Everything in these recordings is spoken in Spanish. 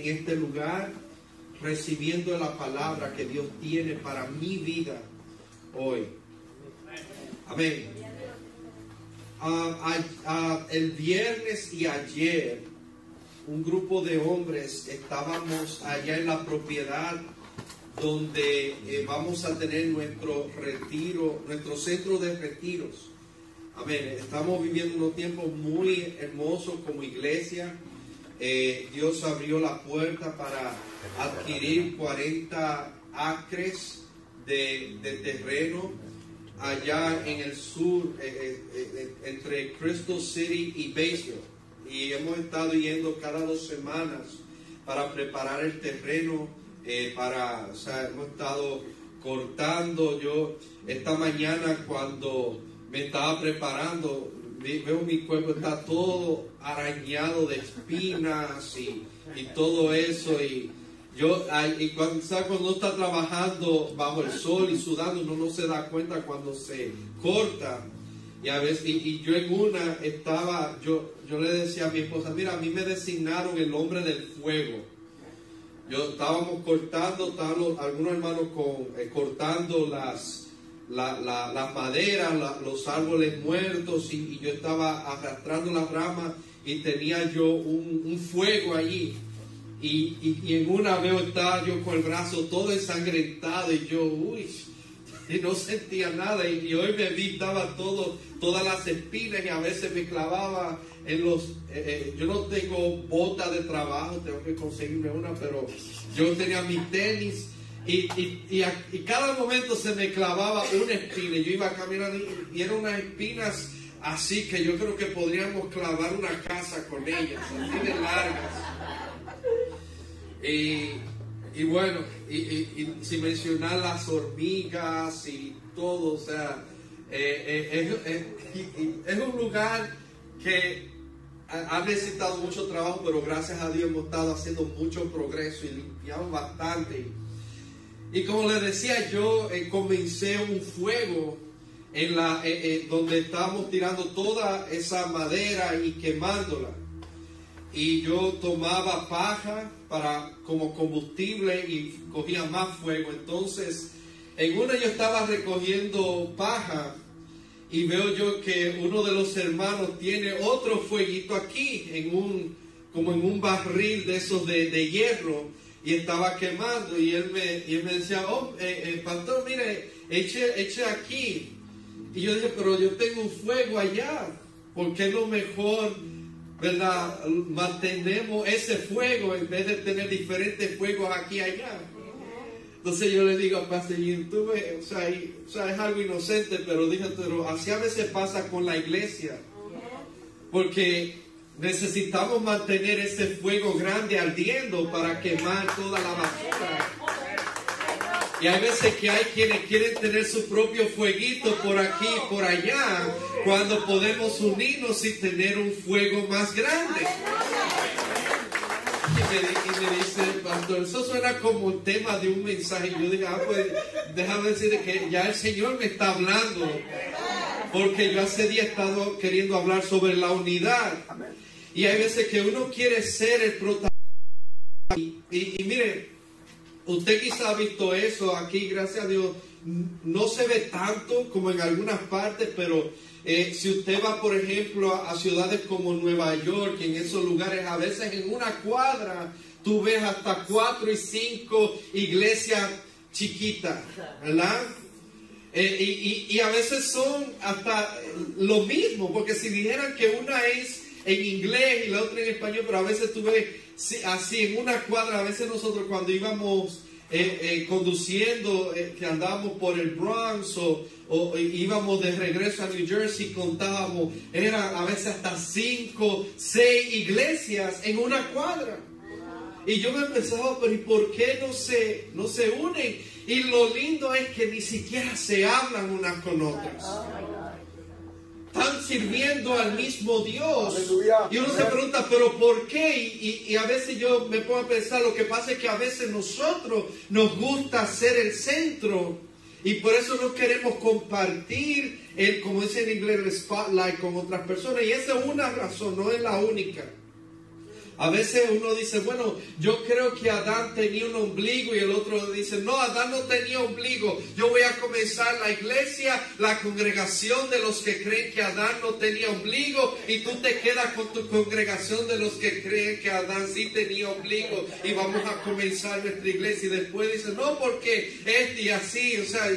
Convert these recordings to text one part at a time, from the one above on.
en este lugar recibiendo la palabra que Dios tiene para mi vida hoy. Amén. El viernes y ayer, un grupo de hombres estábamos allá en la propiedad donde vamos a tener nuestro retiro, nuestro centro de retiros. Amén. Estamos viviendo unos tiempos muy hermosos como iglesia. Dios abrió la puerta para adquirir 40 acres de terreno allá en el sur, entre Crystal City y Batesville. Y hemos estado yendo cada 2 semanas para preparar el terreno, o sea, hemos estado cortando. Yo esta mañana cuando me estaba preparando, veo mi cuerpo está todo arañado de espinas y todo eso, y cuando uno está trabajando bajo el sol y sudando, uno no se da cuenta cuando se corta. Y a veces, y yo en una estaba, yo le decía a mi esposa, mira, a mí me designaron el hombre del fuego. Estábamos cortando, estaban algunos hermanos cortando las maderas, los árboles muertos, y yo estaba arrastrando las ramas y tenía yo un fuego allí. Y en una vez estaba yo con el brazo todo ensangrentado y yo, y no sentía nada. Y hoy me vi, estaba todas las espinas, y a veces me clavaba en yo no tengo bota de trabajo, tengo que conseguirme una, pero yo tenía mi tenis. Y cada momento se me clavaba una espina. Yo iba caminando y eran unas espinas así que yo creo que podríamos clavar una casa con ellas, así de largas. Y bueno, y sin mencionar las hormigas y todo, o sea, es un lugar que ha necesitado mucho trabajo, pero gracias a Dios hemos estado haciendo mucho progreso y limpiamos bastante. Y como les decía, yo comencé un fuego donde estábamos tirando toda esa madera y quemándola. Y yo tomaba paja como combustible y cogía más fuego. Entonces, en una yo estaba recogiendo paja y veo yo que uno de los hermanos tiene otro fueguito aquí, como en un barril de esos de hierro, y estaba quemando. Y él me decía, pastor, mire, eche aquí. Y yo dije, pero yo tengo un fuego allá, ¿por qué no mejor, verdad, mantenemos ese fuego en vez de tener diferentes fuegos aquí y allá? Entonces yo le digo, pastor, o sea, es algo inocente, pero dije, pero así a veces pasa con la iglesia, porque necesitamos mantener ese fuego grande ardiendo para quemar toda la basura. Y hay veces que hay quienes quieren tener su propio fueguito por aquí y por allá, cuando podemos unirnos y tener un fuego más grande. Y me dice, pastor, eso suena como el tema de un mensaje. Y yo dije, pues déjame decirle que ya el Señor me está hablando, porque yo hace días he estado queriendo hablar sobre la unidad. Y hay veces que uno quiere ser el protagonista. Y mire, usted quizá ha visto eso aquí, gracias a Dios, no se ve tanto como en algunas partes, pero si usted va, por ejemplo, a ciudades como Nueva York, en esos lugares, a veces en una cuadra, tú ves hasta 4 y 5 iglesias chiquitas, ¿verdad? Y a veces son hasta lo mismo, porque si dijeran que una es en inglés y la otra en español, pero a veces tú ves así en una cuadra. A veces nosotros cuando íbamos conduciendo, que andábamos por el Bronx o íbamos de regreso a New Jersey, contábamos, eran a veces hasta 5, 6 iglesias en una cuadra. Y yo me pensaba, pero ¿y por qué no se unen? Y lo lindo es que ni siquiera se hablan unas con otras. Están sirviendo al mismo Dios. Aleluya. Y uno se pregunta, ¿pero por qué? Y a veces yo me pongo a pensar, lo que pasa es que a veces nosotros nos gusta ser el centro. Y por eso no queremos compartir, como dice en inglés, el spotlight con otras personas. Y esa es una razón, no es la única. A veces uno dice, bueno, yo creo que Adán tenía un ombligo, y el otro dice, no, Adán no tenía ombligo. Yo voy a comenzar la iglesia, la congregación de los que creen que Adán no tenía ombligo, y tú te quedas con tu congregación de los que creen que Adán sí tenía ombligo, y vamos a comenzar nuestra iglesia. Y después dice, no, porque y así, o sea,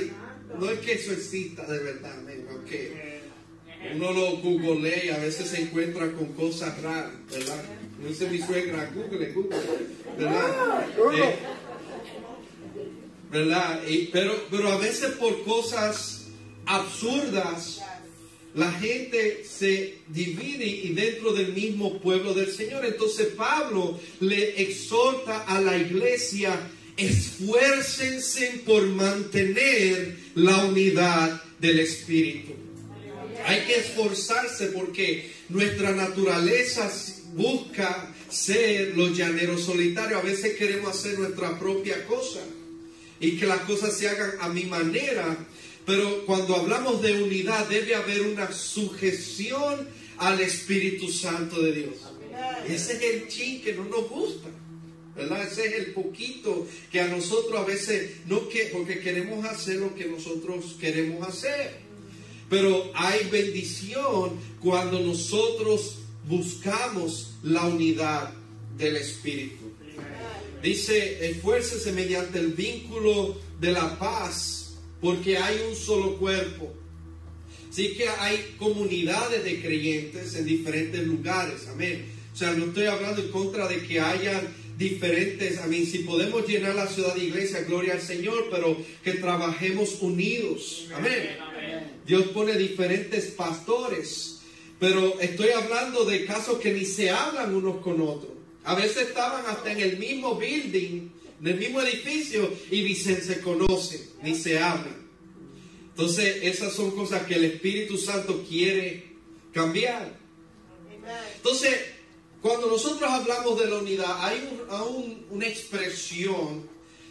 no es que eso exista de verdad, aunque uno lo googlea y a veces se encuentra con cosas raras, ¿verdad? No dice mi suegra, Google, ¿verdad? ¿Verdad? Pero a veces por cosas absurdas la gente se divide y dentro del mismo pueblo del Señor. Entonces Pablo le exhorta a la iglesia: esfuércense por mantener la unidad del Espíritu. Hay que esforzarse porque nuestra naturaleza busca ser los llaneros solitarios. A veces queremos hacer nuestra propia cosa y que las cosas se hagan a mi manera. Pero cuando hablamos de unidad debe haber una sujeción al Espíritu Santo de Dios. Ese es el chin que no nos gusta, ¿verdad? Ese es el poquito que a nosotros a veces porque queremos hacer lo que nosotros queremos hacer. Pero hay bendición cuando nosotros buscamos la unidad del Espíritu. Dice, esfuércese mediante el vínculo de la paz, porque hay un solo cuerpo. Así que hay comunidades de creyentes en diferentes lugares, amén. O sea, no estoy hablando en contra de que hayan diferentes, amén. Si podemos llenar la ciudad de iglesia, gloria al Señor, pero que trabajemos unidos, amén. Dios pone diferentes pastores, pero estoy hablando de casos que ni se hablan unos con otros. A veces estaban hasta en el mismo building, en el mismo edificio, y ni se conocen, ni se hablan. Entonces, esas son cosas que el Espíritu Santo quiere cambiar. Entonces, cuando nosotros hablamos de la unidad, hay una expresión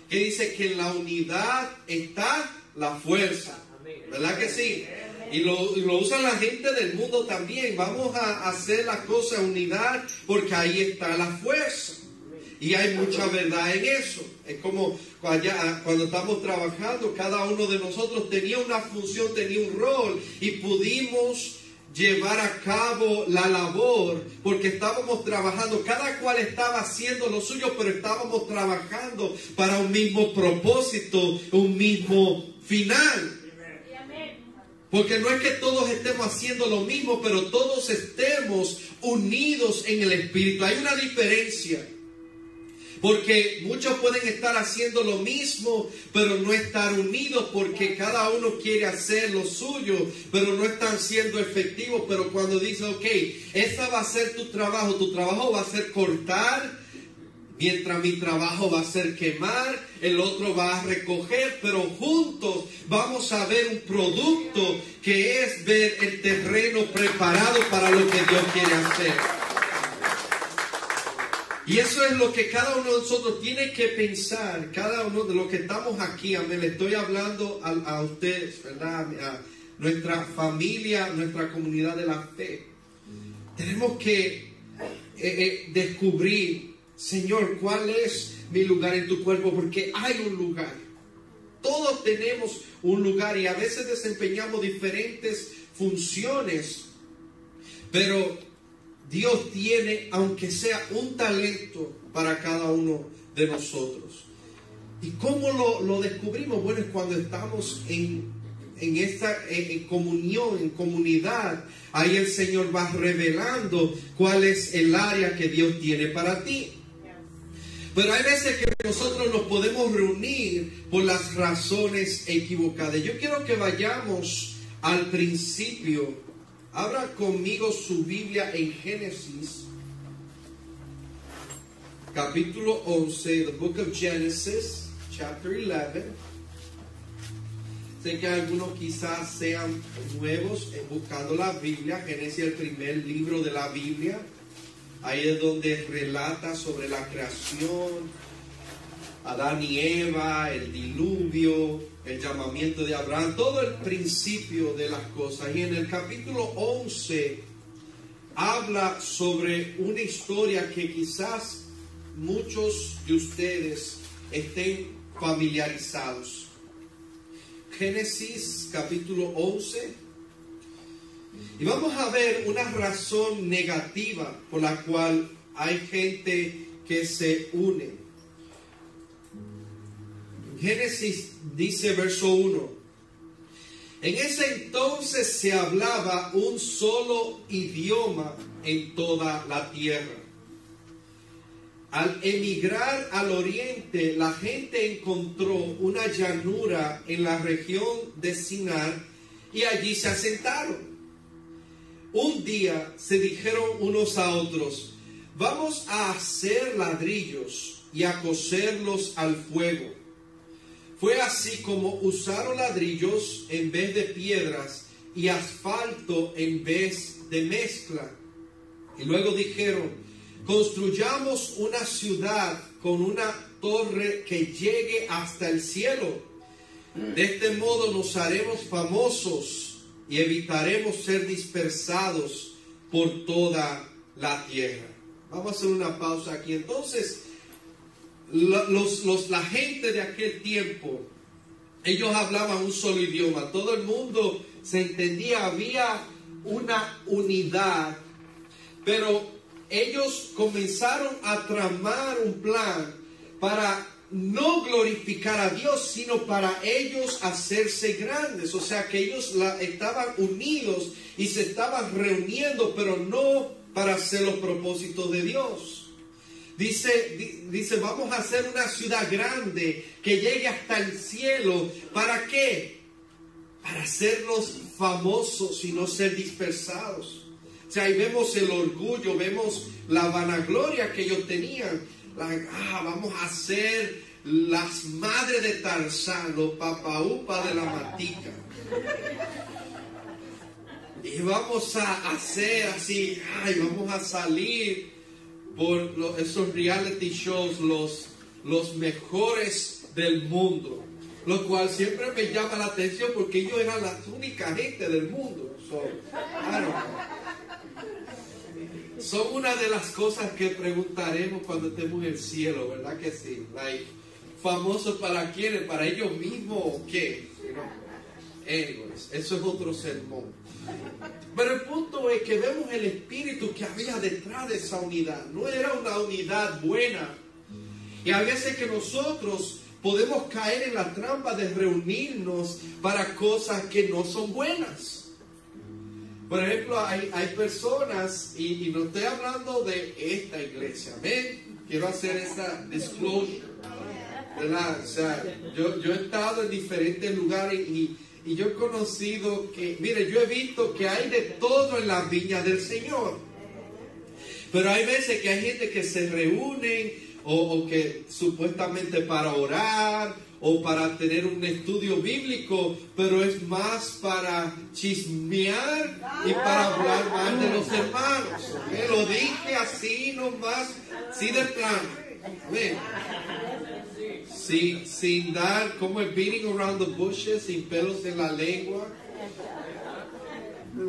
que dice que en la unidad está la fuerza. ¿Verdad que sí? Y lo usa la gente del mundo también. Vamos a hacer la cosa en unidad porque ahí está la fuerza. Y hay mucha verdad en eso. Es como cuando estamos trabajando, cada uno de nosotros tenía una función, tenía un rol, y pudimos llevar a cabo la labor porque estábamos trabajando, cada cual estaba haciendo lo suyo, pero estábamos trabajando para un mismo propósito, un mismo final. Porque no es que todos estemos haciendo lo mismo, pero todos estemos unidos en el Espíritu. Hay una diferencia. Porque muchos pueden estar haciendo lo mismo, pero no estar unidos porque cada uno quiere hacer lo suyo, pero no están siendo efectivos. Pero cuando dice, ok, esa va a ser tu trabajo va a ser cortar, mientras mi trabajo va a ser quemar, el otro va a recoger, pero juntos vamos a ver un producto que es ver el terreno preparado para lo que Dios quiere hacer. Y eso es lo que cada uno de nosotros tiene que pensar, cada uno de los que estamos aquí, amén. Le estoy hablando a ustedes, ¿verdad? A nuestra familia, nuestra comunidad de la fe. Tenemos que descubrir, Señor, ¿cuál es mi lugar en tu cuerpo? Porque hay un lugar. Todos tenemos un lugar y a veces desempeñamos diferentes funciones, pero Dios tiene, aunque sea un talento para cada uno de nosotros. ¿Y cómo lo descubrimos? Bueno, es cuando estamos en esta comunión, en comunidad. Ahí el Señor va revelando cuál es el área que Dios tiene para ti. Pero hay veces que nosotros nos podemos reunir por las razones equivocadas. Yo quiero que vayamos al principio. Abra conmigo su Biblia en Génesis, capítulo 11, the book of Genesis, chapter 11. Sé que algunos quizás sean nuevos buscando la Biblia. Génesis es el primer libro de la Biblia. Ahí es donde relata sobre la creación, Adán y Eva, el diluvio, el llamamiento de Abraham, todo el principio de las cosas. Y en el capítulo 11 habla sobre una historia que quizás muchos de ustedes estén familiarizados. Génesis capítulo 11. Y vamos a ver una razón negativa por la cual hay gente que se une. Génesis dice verso 1. En ese entonces se hablaba un solo idioma en toda la tierra. Al emigrar al oriente, la gente encontró una llanura en la región de Sinar y allí se asentaron. Un día se dijeron unos a otros: vamos a hacer ladrillos y a cocerlos al fuego. Fue así como usaron ladrillos en vez de piedras y asfalto en vez de mezcla. Y luego dijeron: construyamos una ciudad con una torre que llegue hasta el cielo. De este modo nos haremos famosos y evitaremos ser dispersados por toda la tierra. Vamos a hacer una pausa aquí. Entonces, la gente de aquel tiempo, ellos hablaban un solo idioma. Todo el mundo se entendía, había una unidad. Pero ellos comenzaron a tramar un plan para no glorificar a Dios, sino para ellos hacerse grandes. O sea que ellos estaban unidos y se estaban reuniendo, pero no para hacer los propósitos de Dios. Dice, vamos a hacer una ciudad grande que llegue hasta el cielo. ¿Para qué? Para hacernos famosos y no ser dispersados. O sea, ahí vemos el orgullo, vemos la vanagloria que ellos tenían. Vamos a ser las madres de Tarzán, los papaupas de la matica. Y vamos a hacer así, vamos a salir por esos reality shows, los mejores del mundo. Lo cual siempre me llama la atención porque ellos eran la única gente del mundo. Son una de las cosas que preguntaremos cuando estemos en el cielo, ¿verdad que sí? ¿Famosos para quiénes? ¿Para ellos mismos o qué? Anyways, eso es otro sermón. Pero el punto es que vemos el espíritu que había detrás de esa unidad. No era una unidad buena. Y a veces que nosotros podemos caer en la trampa de reunirnos para cosas que no son buenas. Por ejemplo, hay personas, y no estoy hablando de esta iglesia, ¿ven? Quiero hacer esa disclosure, ¿verdad? O sea, yo he estado en diferentes lugares y yo he conocido que, mire, yo he visto que hay de todo en la viña del Señor. Pero hay veces que hay gente que se reúnen o que supuestamente para orar o para tener un estudio bíblico, pero es más para chismear y para hablar mal de los hermanos. ¿Okay? Lo dije así nomás, así de plano. ¿Okay? Sin dar, como el beating around the bushes, sin pelos en la lengua.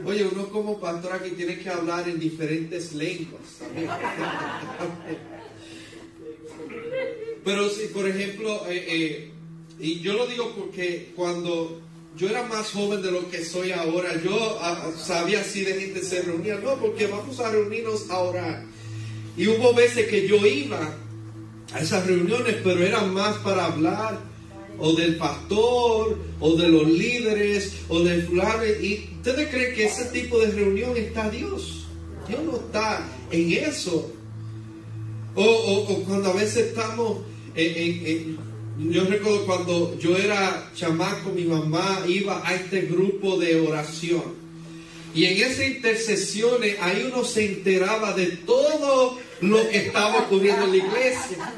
Oye, uno como pastor aquí tiene que hablar en diferentes lenguas. Pero si, por ejemplo, y yo lo digo porque cuando yo era más joven de lo que soy ahora, yo sabía así de gente se reunía, no, porque vamos a reunirnos a orar. Y hubo veces que yo iba a esas reuniones, pero eran más para hablar o del pastor, o de los líderes, o de fulano. ¿Y ustedes creen que ese tipo de reunión está Dios? Dios no está en eso. O cuando a veces estamos yo recuerdo cuando yo era chamaco, mi mamá iba a este grupo de oración. Y en esas intercesiones, ahí uno se enteraba de todo lo que estaba ocurriendo en la iglesia.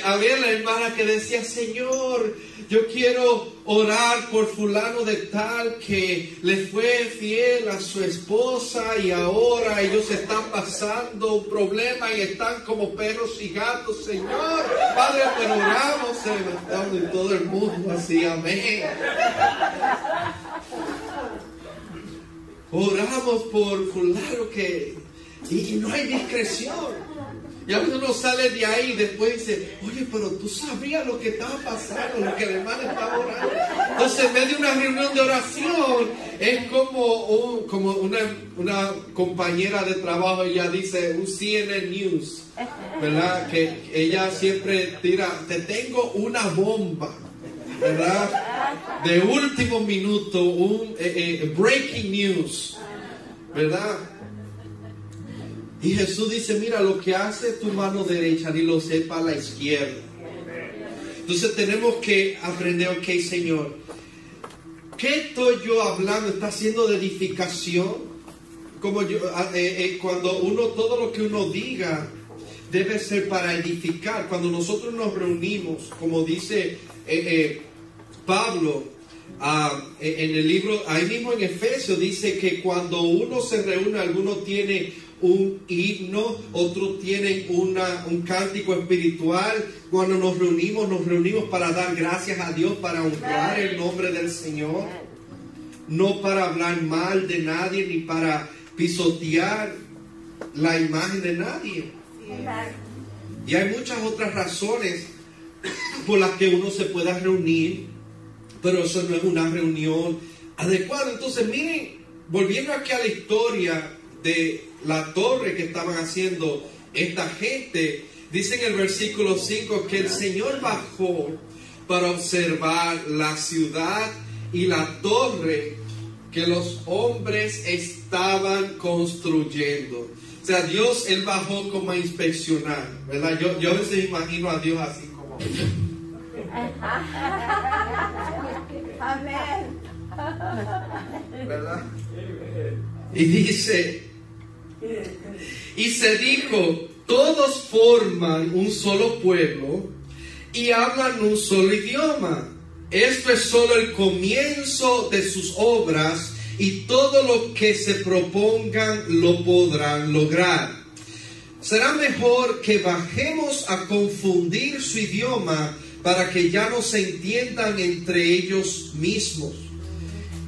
Había la hermana que decía, Señor, yo quiero orar por fulano de tal que le fue fiel a su esposa y ahora ellos están pasando un problema y están como perros y gatos. Señor, Padre, pero oramos, y todo el mundo así, amén. oramos por fulano que... Y no hay discreción. Y a veces uno sale de ahí y después dice, oye, pero tú sabías lo que estaba pasando, lo que el hermano estaba orando. Entonces, en vez de una reunión de oración, es como una compañera de trabajo, ella dice, un CNN News, ¿verdad? Que ella siempre tira, te tengo una bomba, ¿verdad? De último minuto, un breaking news, ¿verdad? Y Jesús dice, mira, lo que hace tu mano derecha ni lo sepa la izquierda. Entonces tenemos que aprender, ok, Señor, ¿qué estoy yo hablando? ¿Está haciendo de edificación? Como yo, cuando todo lo que uno diga debe ser para edificar. Cuando nosotros nos reunimos, como dice Pablo, en el libro, ahí mismo en Efesios, dice que cuando uno se reúne, alguno tiene un himno, otros tienen un cántico espiritual. Cuando nos reunimos para dar gracias a Dios, para honrar el nombre del Señor, no para hablar mal de nadie ni para pisotear la imagen de nadie. Y hay muchas otras razones por las que uno se pueda reunir, pero eso no es una reunión adecuada. Entonces miren, volviendo aquí a la historia de la torre que estaban haciendo esta gente, dice en el versículo 5 que el Señor bajó para observar la ciudad y la torre que los hombres estaban construyendo. O sea, Dios, Él bajó como a inspeccionar, ¿verdad? Yo a veces imagino a Dios así como... Amén. ¿Verdad? Y dice, y se dijo, todos forman un solo pueblo y hablan un solo idioma. Esto es solo el comienzo de sus obras y todo lo que se propongan lo podrán lograr. Será mejor que bajemos a confundir su idioma para que ya no se entiendan entre ellos mismos.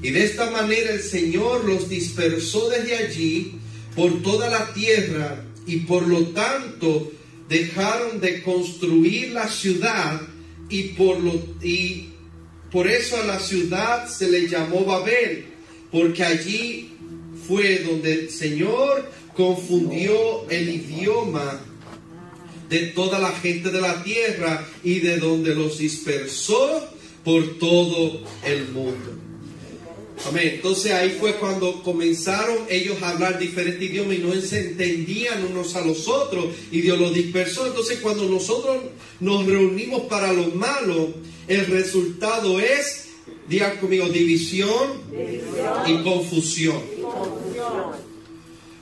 Y de esta manera el Señor los dispersó desde allí por toda la tierra y por lo tanto dejaron de construir la ciudad y por eso a la ciudad se le llamó Babel, porque allí fue donde el Señor confundió el idioma de toda la gente de la tierra y de donde los dispersó por todo el mundo. Amén. Entonces ahí fue cuando comenzaron ellos a hablar diferentes idiomas y no se entendían unos a los otros y Dios los dispersó. Entonces cuando nosotros nos reunimos para lo malo, el resultado es, digan conmigo, división y confusión.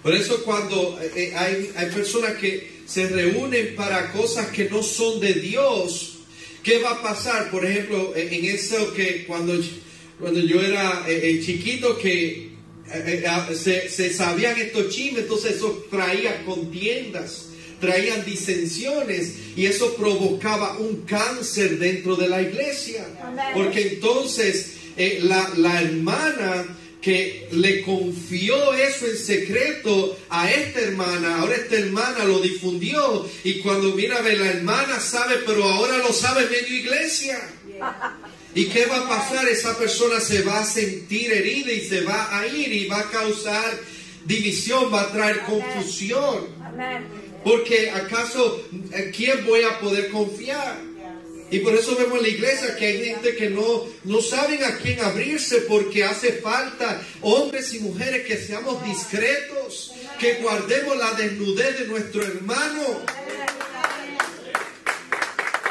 Por eso cuando hay personas que se reúnen para cosas que no son de Dios, ¿qué va a pasar? Por ejemplo, en eso que cuando yo era chiquito, que se sabían estos chismes, entonces eso traía contiendas, traían disensiones y eso provocaba un cáncer dentro de la iglesia. Porque entonces la hermana que le confió eso en secreto a esta hermana, ahora esta hermana lo difundió y cuando mira a ver, la hermana sabe, pero ahora lo sabe medio iglesia. ¿Y qué va a pasar? Esa persona se va a sentir herida y se va a ir y va a causar división, va a traer confusión. Porque ¿acaso quién voy a poder confiar? Y por eso vemos en la iglesia que hay gente que no saben a quién abrirse, porque hace falta hombres y mujeres que seamos discretos, que guardemos la desnudez de nuestro hermano.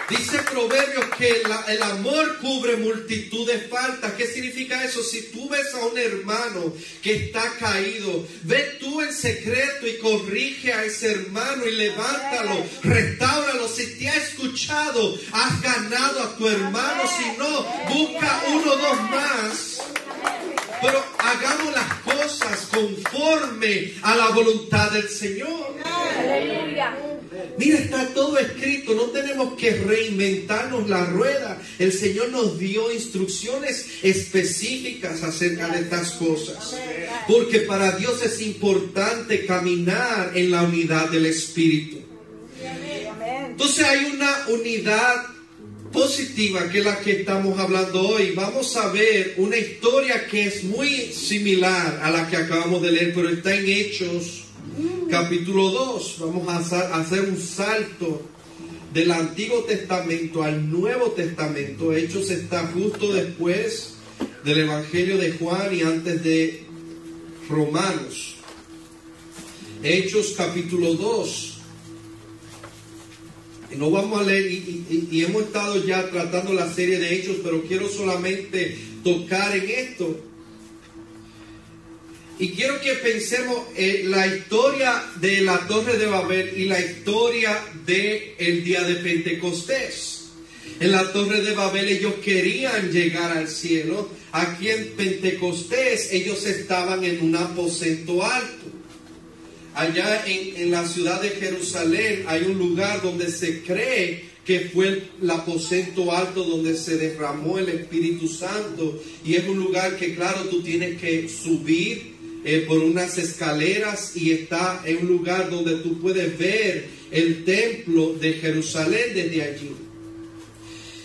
Dice Proverbios que el amor cubre multitud de faltas. ¿Qué significa eso? Si tú ves a un hermano que está caído, ve tú en secreto y corrige a ese hermano y levántalo, restáuralo. Si te ha escuchado, has ganado a tu hermano. Si no, busca uno o dos más. Pero hagamos las cosas conforme a la voluntad del Señor. Aleluya. Mira, está todo escrito, no tenemos que reinventarnos la rueda. El Señor nos dio instrucciones específicas acerca de estas cosas. Porque para Dios es importante caminar en la unidad del Espíritu. Entonces hay una unidad positiva que es la que estamos hablando hoy. Vamos a ver una historia que es muy similar a la que acabamos de leer, pero está en Hechos capítulo 2. Vamos a hacer un salto del Antiguo Testamento al Nuevo Testamento. Hechos está justo después del Evangelio de Juan y antes de Romanos. Hechos capítulo 2. No vamos a leer y hemos estado ya tratando la serie de Hechos, pero quiero solamente tocar en esto. Y quiero que pensemos la historia de la Torre de Babel y la historia del día de Pentecostés. En la Torre de Babel ellos querían llegar al cielo. Aquí en Pentecostés ellos estaban en un aposento alto. Allá en la ciudad de Jerusalén hay un lugar donde se cree que fue el aposento alto donde se derramó el Espíritu Santo. Y es un lugar que, claro, tú tienes que subir por unas escaleras y está en un lugar donde tú puedes ver el templo de Jerusalén desde allí.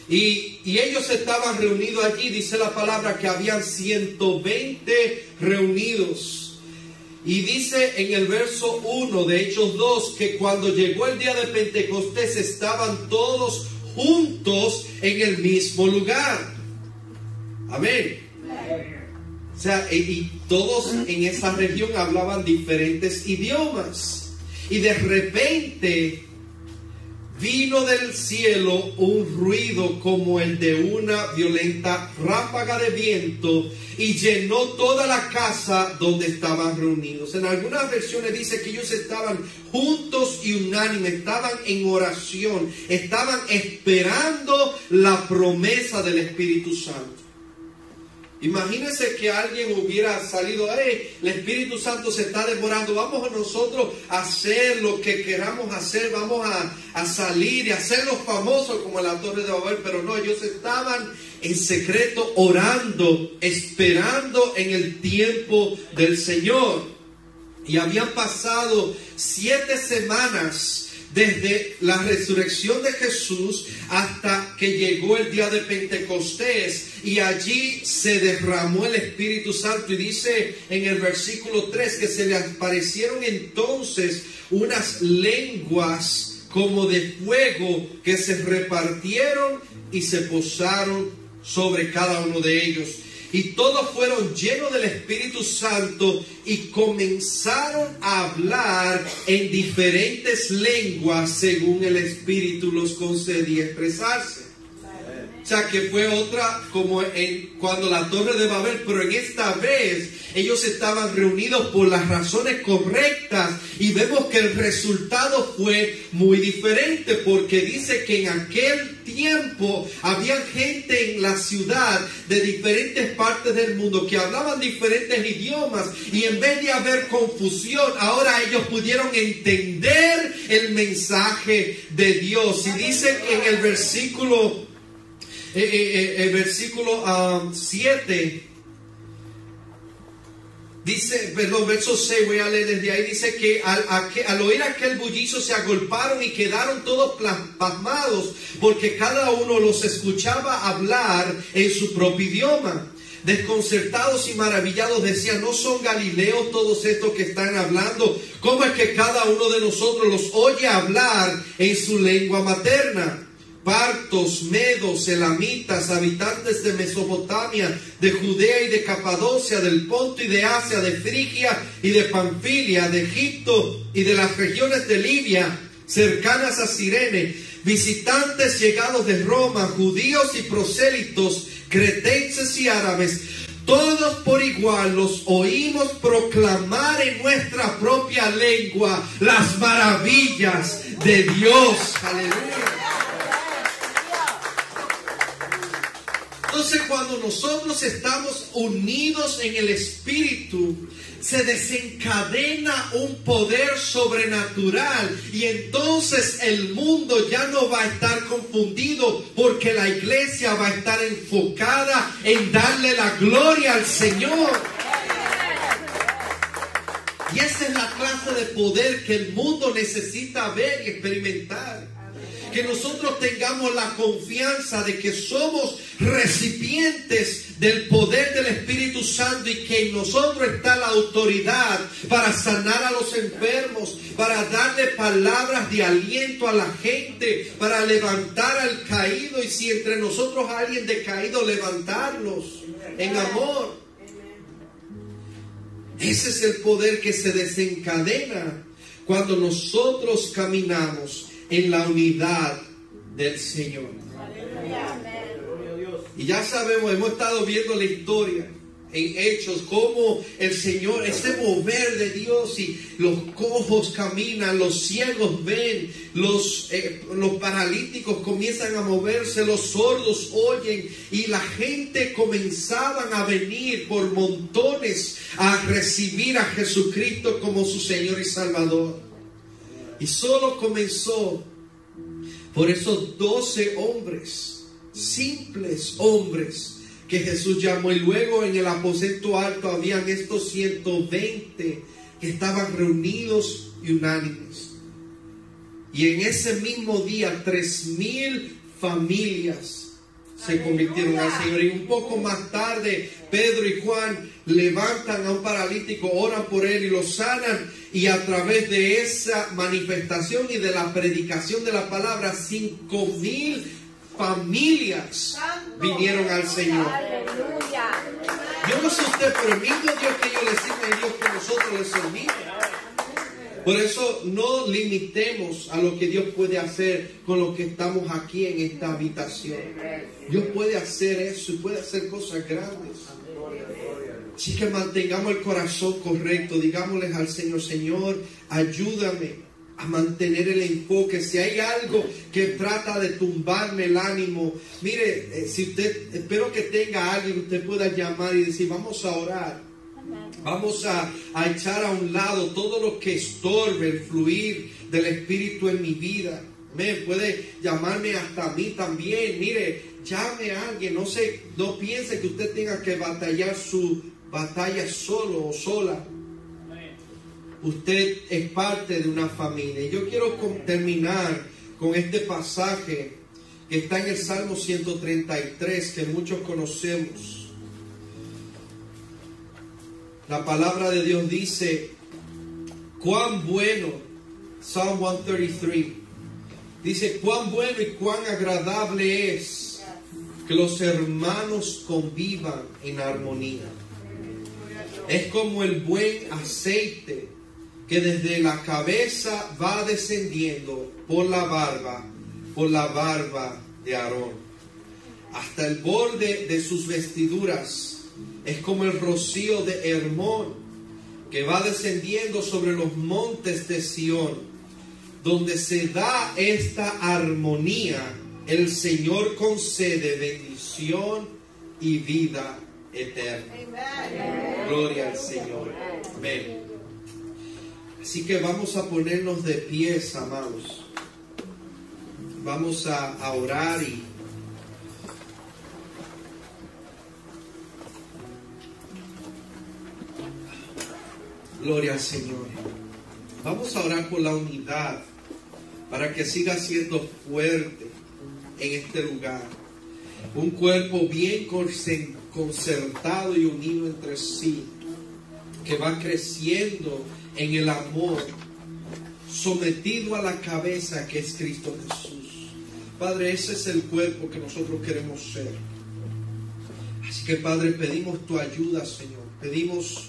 Y ellos estaban reunidos allí, dice la palabra que habían 120 reunidos. Y dice en el verso 1 de Hechos 2 que cuando llegó el día de Pentecostés estaban todos juntos en el mismo lugar. Amén. O sea, y todos en esa región hablaban diferentes idiomas. Y de repente vino del cielo un ruido como el de una violenta ráfaga de viento y llenó toda la casa donde estaban reunidos. En algunas versiones dice que ellos estaban juntos y unánimes, estaban en oración, estaban esperando la promesa del Espíritu Santo. Imagínense que alguien hubiera salido, el Espíritu Santo se está demorando, vamos a nosotros a hacer lo que queramos hacer, vamos a salir y hacernos famosos como en la Torre de Babel, pero no, ellos estaban en secreto orando, esperando en el tiempo del Señor. Y habían pasado 7 semanas desde la resurrección de Jesús hasta que llegó el día de Pentecostés, y allí se derramó el Espíritu Santo. Y dice en el versículo 3 que se le aparecieron entonces unas lenguas como de fuego que se repartieron y se posaron sobre cada uno de ellos. Y todos fueron llenos del Espíritu Santo y comenzaron a hablar en diferentes lenguas según el Espíritu los concedía expresarse. O sea que fue otra como cuando la Torre de Babel, pero en esta vez ellos estaban reunidos por las razones correctas y vemos que el resultado fue muy diferente, porque dice que en aquel tiempo había gente en la ciudad de diferentes partes del mundo que hablaban diferentes idiomas, y en vez de haber confusión, ahora ellos pudieron entender el mensaje de Dios. Y dice en el versículo 7, dice, perdón, verso 6, voy a leer desde ahí, dice que al oír aquel bullicio se agolparon y quedaron todos pasmados, porque cada uno los escuchaba hablar en su propio idioma. Desconcertados y maravillados decían: ¿no son galileos todos estos que están hablando? ¿Cómo es que cada uno de nosotros los oye hablar en su lengua materna? Partos, medos, elamitas, habitantes de Mesopotamia, de Judea y de Capadocia, del Ponto y de Asia, de Frigia y de Panfilia, de Egipto y de las regiones de Libia, cercanas a Cirene, visitantes llegados de Roma, judíos y prosélitos, cretenses y árabes, todos por igual los oímos proclamar en nuestra propia lengua las maravillas de Dios. Aleluya. Entonces, cuando nosotros estamos unidos en el Espíritu, se desencadena un poder sobrenatural, y entonces el mundo ya no va a estar confundido, porque la iglesia va a estar enfocada en darle la gloria al Señor. Y esa es la clase de poder que el mundo necesita ver y experimentar. Que nosotros tengamos la confianza de que somos recipientes del poder del Espíritu Santo, y que en nosotros está la autoridad para sanar a los enfermos, para darle palabras de aliento a la gente, para levantar al caído, y si entre nosotros hay alguien decaído, levantarlos en amor. Ese es el poder que se desencadena cuando nosotros caminamos en la unidad del Señor. Y ya sabemos, hemos estado viendo la historia en Hechos, cómo el Señor, ese mover de Dios, y los cojos caminan, los ciegos ven, los paralíticos comienzan a moverse, los sordos oyen, y la gente comenzaban a venir por montones a recibir a Jesucristo como su Señor y Salvador. Y solo comenzó por esos 12 hombres, simples hombres, que Jesús llamó, y luego en el aposento alto habían estos 120 que estaban reunidos y unánimes. Y en ese mismo día 3,000 familias se convirtieron al Señor. Y un poco más tarde Pedro y Juan levantan a un paralítico, oran por él y lo sanan. Y a través de esa manifestación y de la predicación de la palabra, 5,000 familias vinieron al Señor. Yo no sé usted, pero el mismo Dios que yo le sirvo es Dios que nosotros le servimos. Por eso no limitemos a lo que Dios puede hacer con lo que estamos aquí en esta habitación. Dios puede hacer eso y puede hacer cosas grandes. Así que mantengamos el corazón correcto. Digámosles al Señor: Señor, ayúdame a mantener el enfoque. Si hay algo que trata de tumbarme el ánimo, mire, si usted, espero que tenga a alguien que usted pueda llamar y decir: vamos a orar. Vamos a echar a un lado todo lo que estorbe el fluir del Espíritu en mi vida. Puede llamarme hasta a mí también. Mire, llame a alguien. No piense que usted tenga que batallar su batalla solo o sola. Usted es parte de una familia. Y yo quiero terminar con este pasaje que está en el Salmo 133, que muchos conocemos. La palabra de Dios dice: cuán bueno, Psalm 133, dice: cuán bueno y cuán agradable es que los hermanos convivan en armonía. Es como el buen aceite que desde la cabeza va descendiendo por la barba de Aarón, hasta el borde de sus vestiduras. Es como el rocío de Hermón, que va descendiendo sobre los montes de Sión. Donde se da esta armonía, el Señor concede bendición y vida eterna. Amen. Gloria al Señor. Amén. Así que vamos a ponernos de pies, amados. Vamos a orar y gloria al Señor. Vamos a orar por la unidad, para que siga siendo fuerte en este lugar. Un cuerpo bien concertado y unido entre sí, que va creciendo en el amor, sometido a la cabeza que es Cristo Jesús. Padre, ese es el cuerpo que nosotros queremos ser. Así que, Padre, pedimos tu ayuda, Señor. Pedimos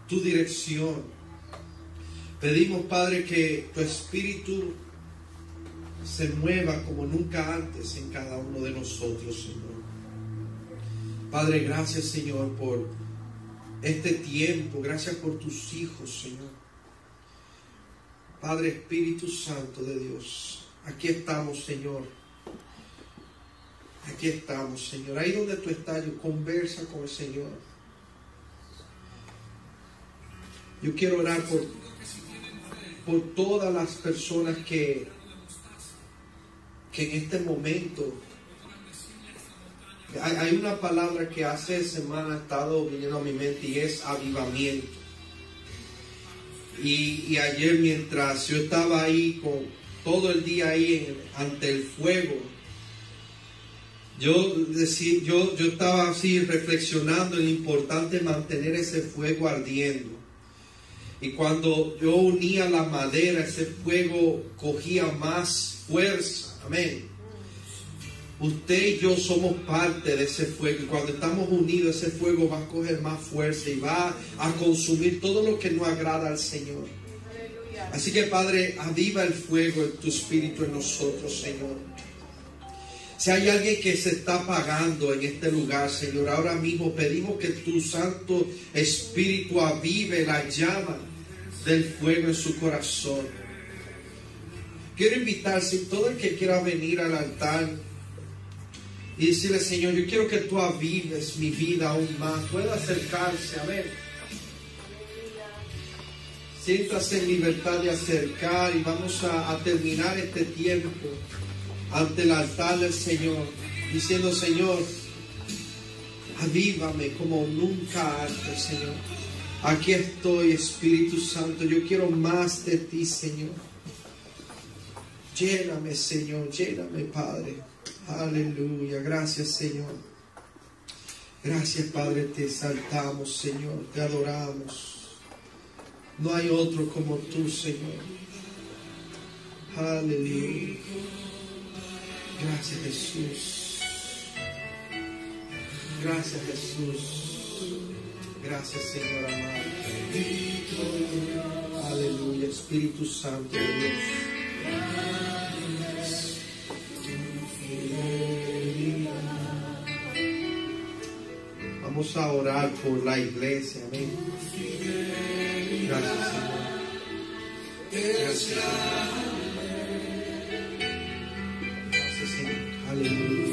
tu dirección. Pedimos, Padre, que tu Espíritu se mueva como nunca antes en cada uno de nosotros, Señor. Padre, gracias, Señor, por este tiempo. Gracias por tus hijos, Señor. Padre, Espíritu Santo de Dios, aquí estamos, Señor, Aquí estamos, Señor. Ahí donde tú estás, yo conversa con el Señor. Yo quiero orar por todas las personas que en este momento, hay una palabra que hace semana ha estado viniendo a mi mente y es avivamiento. Y ayer, mientras yo estaba ahí todo el día ahí ante el fuego, yo estaba así reflexionando en lo importante de mantener ese fuego ardiendo. Y cuando yo unía la madera, ese fuego cogía más fuerza. Amén. Usted y yo somos parte de ese fuego. Y cuando estamos unidos, ese fuego va a coger más fuerza y va a consumir todo lo que no agrada al Señor. Así que, Padre, aviva el fuego en tu espíritu en nosotros, Señor. Si hay alguien que se está apagando en este lugar, Señor, ahora mismo pedimos que tu Santo Espíritu avive la llama del fuego en su corazón. Quiero invitar, si todo el que quiera venir al altar y decirle, Señor, yo quiero que tú avives mi vida aún más, puede acercarse, amén. Siéntase en libertad de acercar y vamos a terminar este tiempo ante el altar del Señor, diciendo, Señor, avívame como nunca antes, Señor. Aquí estoy, Espíritu Santo, yo quiero más de ti, Señor. Lléname, Señor, lléname, Padre. Aleluya, gracias, Señor. Gracias, Padre, te exaltamos, Señor, te adoramos. No hay otro como tú, Señor. Aleluya. Gracias, Jesús. Gracias, Jesús. Gracias, Señor amado. Aleluya, Espíritu Santo de Dios. Vamos a orar por la iglesia. Amén. Gracias, Señor. Gracias, Señor. Gracias, Señor. Aleluya.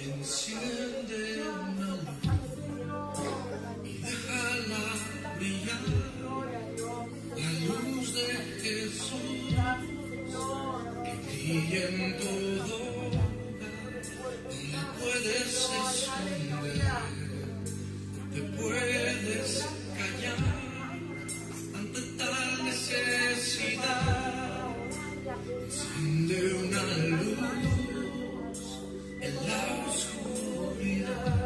Enciende una luz y déjala brillar, la luz de Jesús que brilla en todo lugar, no la puedes esconder, te puedes callar ante tal necesidad. Enciende una luz en la oscuridad.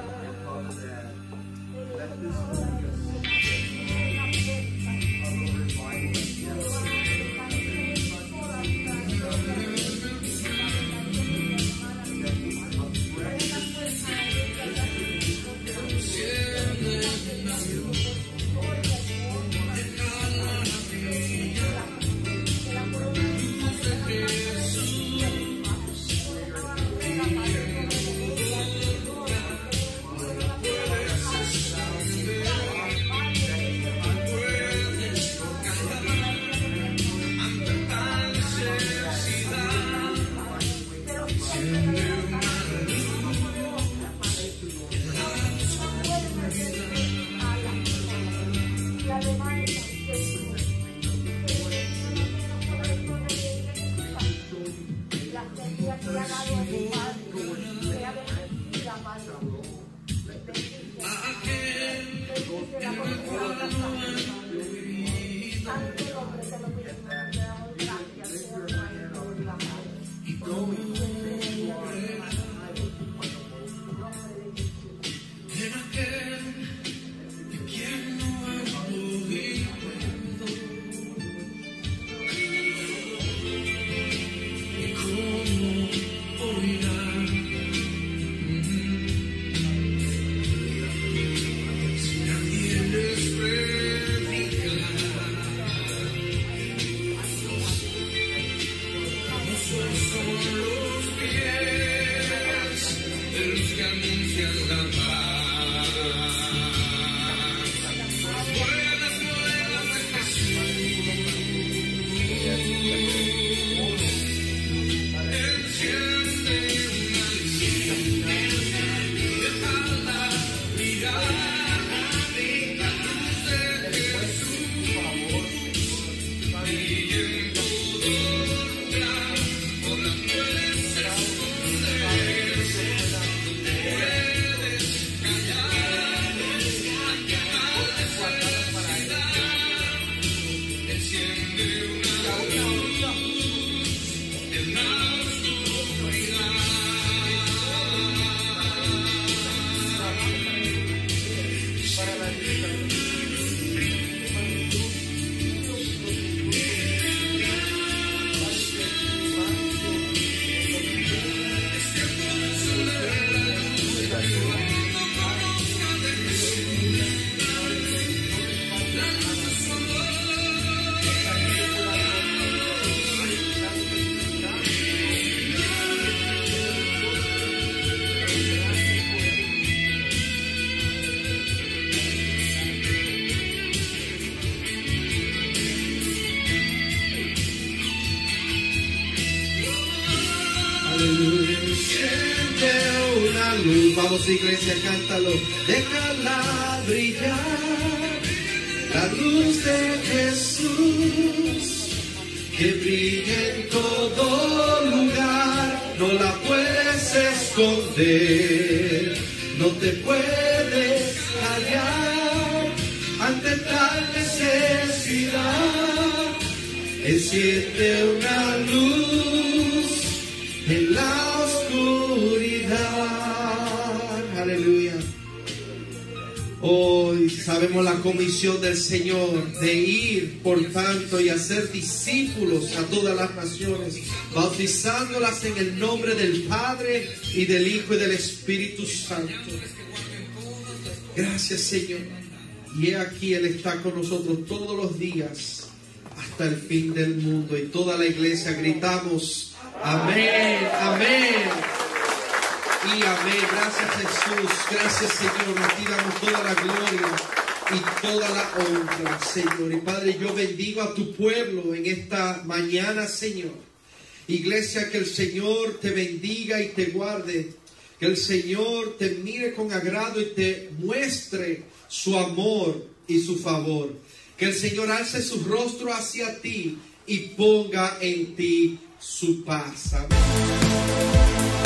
Vamos, iglesia, cántalo. Déjala brillar, la luz de Jesús, que brilla en todo lugar. No la puedes esconder, no te puedes callar ante tal necesidad. Enciende una luz en la oscuridad. Aleluya. Hoy sabemos la comisión del Señor de ir, por tanto, y hacer discípulos a todas las naciones, bautizándolas en el nombre del Padre y del Hijo y del Espíritu Santo. Gracias, Señor. Y he aquí, Él está con nosotros todos los días hasta el fin del mundo. Y toda la iglesia gritamos: amén, amén. Y amén. Gracias, Jesús. Gracias, Señor. A ti damos toda la gloria y toda la honra, Señor. Y Padre, yo bendigo a tu pueblo en esta mañana, Señor. Iglesia, que el Señor te bendiga y te guarde. Que el Señor te mire con agrado y te muestre su amor y su favor. Que el Señor alce su rostro hacia ti y ponga en ti su paz. Amén.